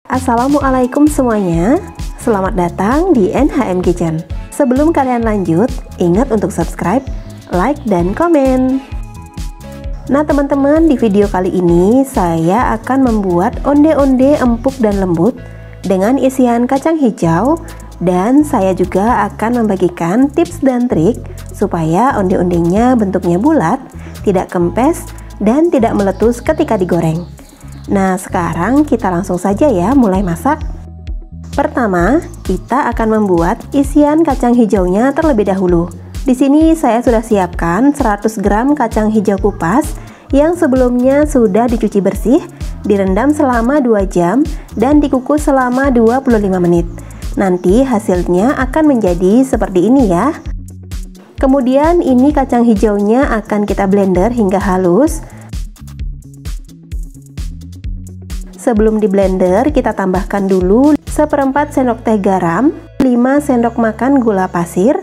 Assalamualaikum semuanya, selamat datang di NHM Kitchen. Sebelum kalian lanjut, ingat untuk subscribe, like, dan komen. Nah teman-teman, di video kali ini saya akan membuat onde-onde empuk dan lembut dengan isian kacang hijau, dan saya juga akan membagikan tips dan trik supaya onde-ondenya bentuknya bulat, tidak kempes, dan tidak meletus ketika digoreng. Nah sekarang kita langsung saja ya mulai masak. Pertama, kita akan membuat isian kacang hijaunya terlebih dahulu. Di sini saya sudah siapkan 100 gram kacang hijau kupas yang sebelumnya sudah dicuci bersih, direndam selama 2 jam, dan dikukus selama 25 menit. Nanti hasilnya akan menjadi seperti ini ya. Kemudian ini kacang hijaunya akan kita blender hingga halus. Sebelum di blender, kita tambahkan dulu 1/4 sendok teh garam, 5 sendok makan gula pasir,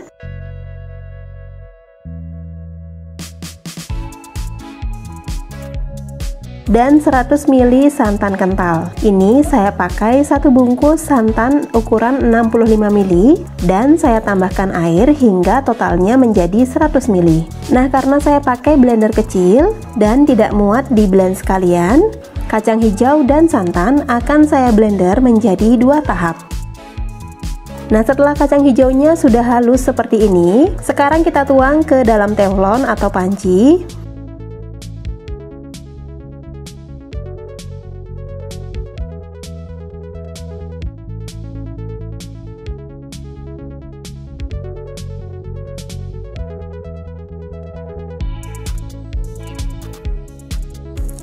dan 100 ml santan kental. Ini saya pakai 1 bungkus santan ukuran 65 ml dan saya tambahkan air hingga totalnya menjadi 100 ml. Nah, karena saya pakai blender kecil dan tidak muat di blend sekalian, kacang hijau dan santan akan saya blender menjadi 2 tahap. Nah, setelah kacang hijaunya sudah halus seperti ini, sekarang kita tuang ke dalam teflon atau panci.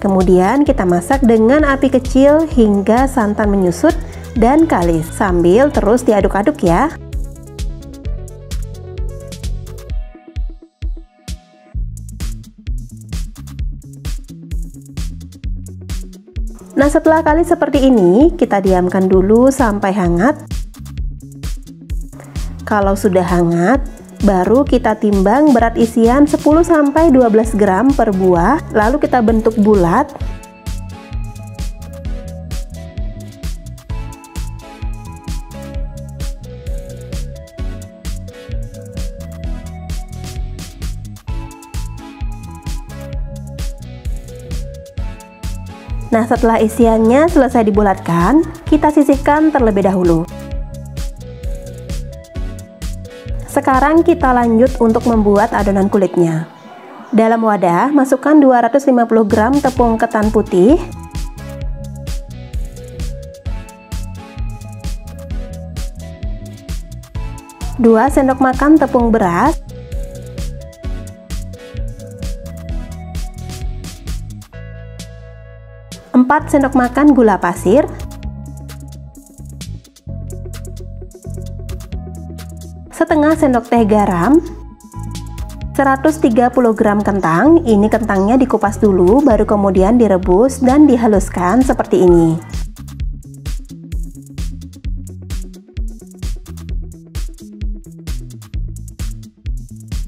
Kemudian kita masak dengan api kecil hingga santan menyusut dan kalis, sambil terus diaduk-aduk ya. Nah, setelah kalis seperti ini, kita diamkan dulu sampai hangat. Kalau sudah hangat, baru kita timbang berat isian 10-12 gram per buah, lalu kita bentuk bulat. Nah, setelah isiannya selesai dibulatkan, kita sisihkan terlebih dahulu. Sekarang kita lanjut untuk membuat adonan kulitnya. Dalam wadah, masukkan 250 gram tepung ketan putih, 2 sendok makan tepung beras, 4 sendok makan gula pasir, 1/2 sendok teh garam, 130 gram kentang. Ini kentangnya dikupas dulu, baru kemudian direbus dan dihaluskan seperti ini.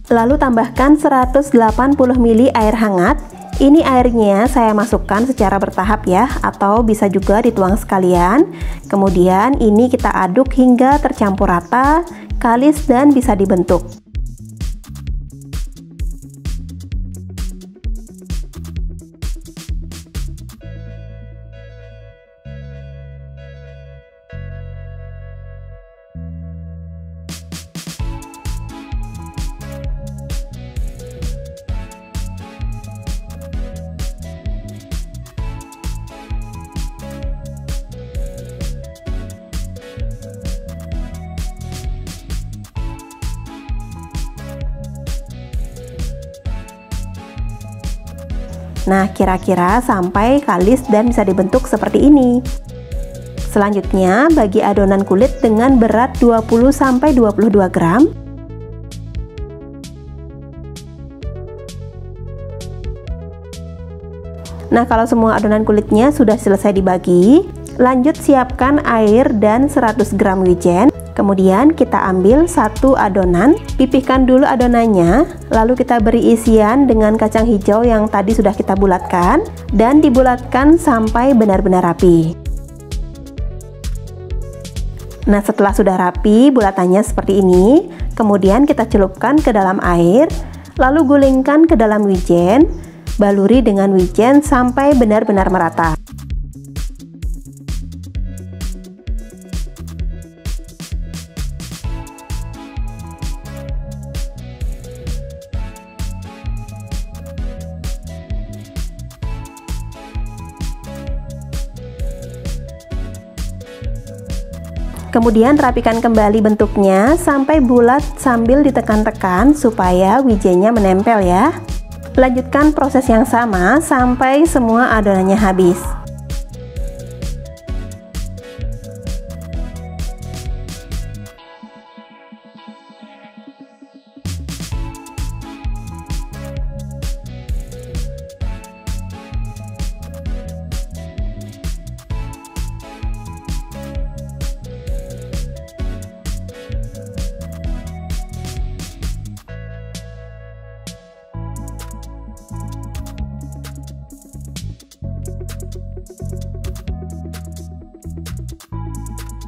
Lalu tambahkan 180 ml air hangat. Ini airnya saya masukkan secara bertahap ya, atau bisa juga dituang sekalian. Kemudian ini kita aduk hingga tercampur rata, kalis, dan bisa dibentuk. Nah, kira-kira sampai kalis dan bisa dibentuk seperti ini. Selanjutnya, bagi adonan kulit dengan berat 20-22 gram. Nah, kalau semua adonan kulitnya sudah selesai dibagi, lanjut siapkan air dan 100 gram wijen. Kemudian kita ambil satu adonan, pipihkan dulu adonannya, lalu kita beri isian dengan kacang hijau yang tadi sudah kita bulatkan, dan dibulatkan sampai benar-benar rapi. Nah, setelah sudah rapi bulatannya seperti ini, kemudian kita celupkan ke dalam air, lalu gulingkan ke dalam wijen, baluri dengan wijen sampai benar-benar merata. Kemudian rapikan kembali bentuknya sampai bulat sambil ditekan-tekan supaya wijennya menempel ya. Lanjutkan proses yang sama sampai semua adonannya habis.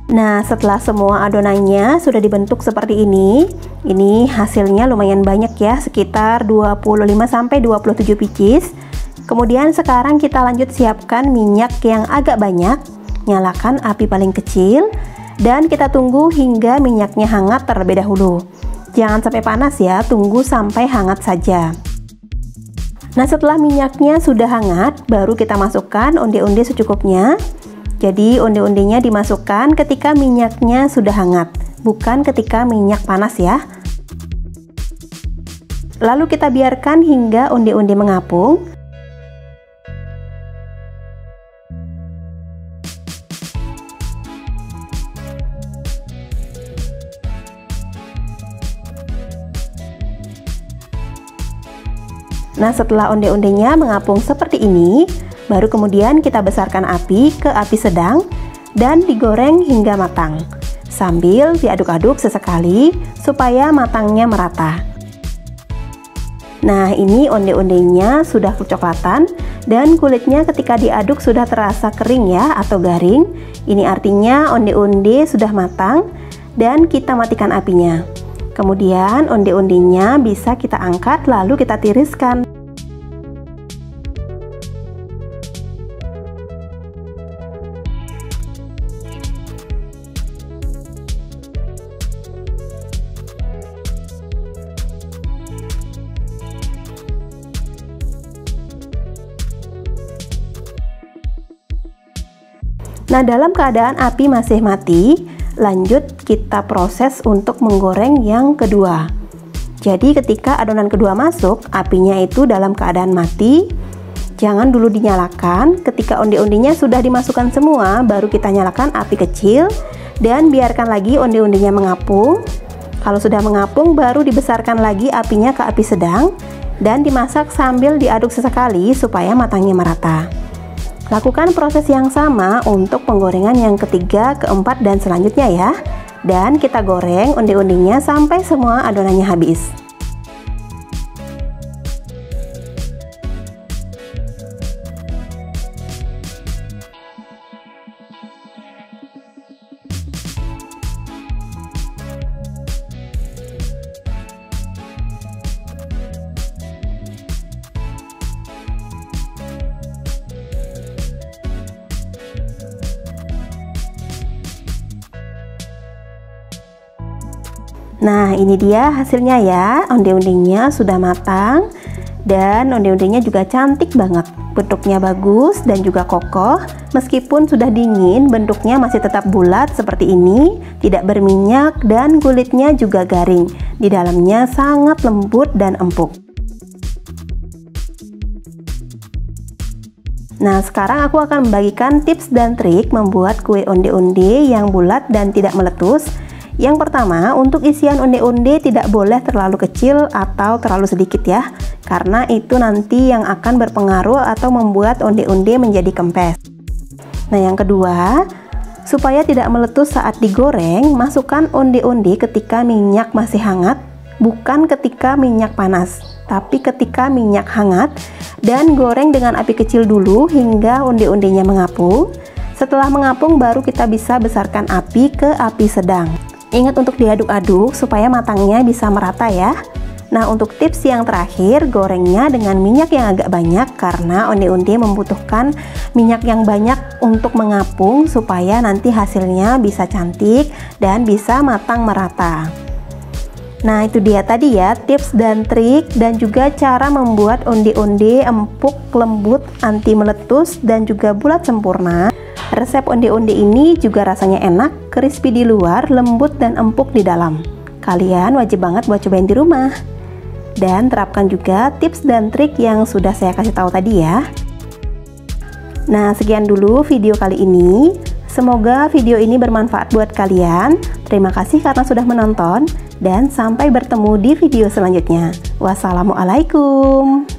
Nah, setelah semua adonannya sudah dibentuk seperti ini hasilnya lumayan banyak ya, sekitar 25-27 pieces. Kemudian sekarang kita lanjut siapkan minyak yang agak banyak. Nyalakan api paling kecil dan kita tunggu hingga minyaknya hangat terlebih dahulu. Jangan sampai panas ya, tunggu sampai hangat saja. Nah, setelah minyaknya sudah hangat, baru kita masukkan onde-onde secukupnya. Jadi onde-ondenya dimasukkan ketika minyaknya sudah hangat, bukan ketika minyak panas ya. Lalu kita biarkan hingga onde-onde mengapung. Nah, setelah onde-ondenya mengapung seperti ini, baru kemudian kita besarkan api ke api sedang dan digoreng hingga matang sambil diaduk-aduk sesekali supaya matangnya merata. Nah, ini onde-ondenya sudah kecoklatan dan kulitnya ketika diaduk sudah terasa kering ya atau garing. Ini artinya onde-onde sudah matang dan kita matikan apinya. Kemudian onde-ondenya bisa kita angkat lalu kita tiriskan. Nah, dalam keadaan api masih mati, lanjut kita proses untuk menggoreng yang kedua. Jadi ketika adonan kedua masuk, apinya itu dalam keadaan mati. Jangan dulu dinyalakan. Ketika onde-ondenya sudah dimasukkan semua, baru kita nyalakan api kecil dan biarkan lagi onde-ondenya mengapung. Kalau sudah mengapung, baru dibesarkan lagi apinya ke api sedang dan dimasak sambil diaduk sesekali supaya matangnya merata. Lakukan proses yang sama untuk penggorengan yang ketiga, keempat, dan selanjutnya ya. Dan kita goreng onde-ondenya sampai semua adonannya habis. Nah, ini dia hasilnya ya. Onde-ondenya sudah matang dan onde-ondenya juga cantik banget. Bentuknya bagus dan juga kokoh. Meskipun sudah dingin, bentuknya masih tetap bulat seperti ini, tidak berminyak dan kulitnya juga garing. Di dalamnya sangat lembut dan empuk. Nah, sekarang aku akan membagikan tips dan trik membuat kue onde-onde yang bulat dan tidak meletus. Yang pertama, untuk isian onde-onde tidak boleh terlalu kecil atau terlalu sedikit ya, karena itu nanti yang akan berpengaruh atau membuat onde-onde menjadi kempes. Nah, yang kedua, supaya tidak meletus saat digoreng, masukkan onde-onde ketika minyak masih hangat, bukan ketika minyak panas, tapi ketika minyak hangat, dan goreng dengan api kecil dulu hingga onde-ondenya mengapung. Setelah mengapung baru kita bisa besarkan api ke api sedang. Ingat untuk diaduk-aduk supaya matangnya bisa merata ya. Nah, untuk tips yang terakhir, gorengnya dengan minyak yang agak banyak karena onde-onde membutuhkan minyak yang banyak untuk mengapung supaya nanti hasilnya bisa cantik dan bisa matang merata. Nah, itu dia tadi ya tips dan trik dan juga cara membuat onde-onde empuk, lembut, anti meletus dan juga bulat sempurna. Resep onde-onde ini juga rasanya enak, crispy di luar, lembut dan empuk di dalam. Kalian wajib banget buat cobain di rumah. Dan terapkan juga tips dan trik yang sudah saya kasih tahu tadi ya. Nah, sekian dulu video kali ini. Semoga video ini bermanfaat buat kalian. Terima kasih karena sudah menonton dan sampai bertemu di video selanjutnya. Wassalamualaikum.